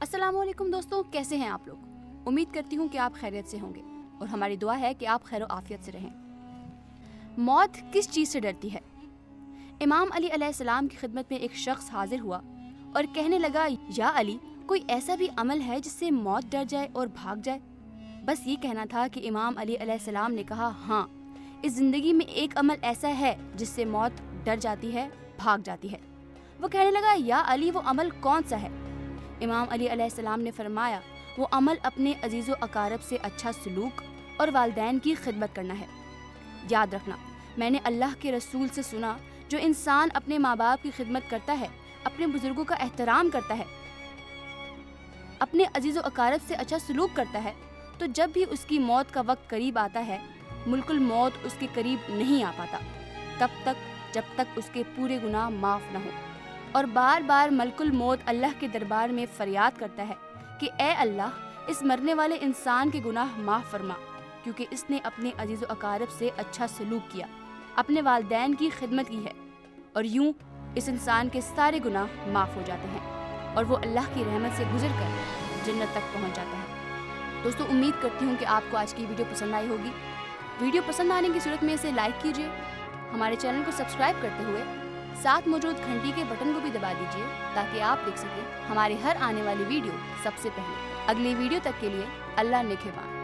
अस्सलाम वालेकुम दोस्तों, कैसे हैं आप लोग। उम्मीद करती हूँ कि आप खैरियत से होंगे और हमारी दुआ है कि आप खैर आफियत से रहें। मौत किस चीज़ से डरती है। इमाम अली अलैहिस्सलाम की खिदमत में एक शख्स हाजिर हुआ और कहने लगा, या अली, कोई ऐसा भी अमल है जिससे मौत डर जाए और भाग जाए। बस ये कहना था कि इमाम अली अलैहिस्सलाम ने कहा, हाँ, इस ज़िंदगी में एक अमल ऐसा है जिससे मौत डर जाती है, भाग जाती है। वो कहने लगा, या अली, वो अमल कौन सा है। इमाम अली अलैहिस्सलाम ने फरमाया, वो अमल अपने अजीज़ो अकारब से अच्छा सलूक और वालिदैन की खिदमत करना है। याद रखना, मैंने अल्लाह के रसूल से सुना, जो इंसान अपने माँ बाप की खिदमत करता है, अपने बुजुर्गों का एहतराम करता है, अपने अजीज़ो अकारब से अच्छा सलूक करता है, तो जब भी उसकी मौत का वक्त करीब आता है, मुल्कुल मौत उसके करीब नहीं आ पाता, तब तक जब तक उसके पूरे गुनाह माफ़ न हो। और बार बार मलकुल मौत अल्लाह के दरबार में फरियाद करता है कि ए अल्लाह, इस मरने वाले इंसान के गुनाह माफ़ फरमा, क्योंकि इसने अपने अजीज़ो अकारब से अच्छा सलूक किया, अपने वालिदैन की खिदमत की है, और यूं इस इंसान के सारे गुनाह माफ़ हो जाते हैं और वो अल्लाह की रहमत से गुजर कर जन्नत तक पहुंच जाता है। दोस्तों, उम्मीद करती हूँ कि आपको आज की वीडियो पसंद आई होगी। वीडियो पसंद आने की सूरत में इसे लाइक कीजिए, हमारे चैनल को सब्सक्राइब करते हुए साथ मौजूद घंटी के बटन को भी दबा दीजिए, ताकि आप देख सकें हमारी हर आने वाली वीडियो सबसे पहले। अगली वीडियो तक के लिए अल्लाह निगहबान।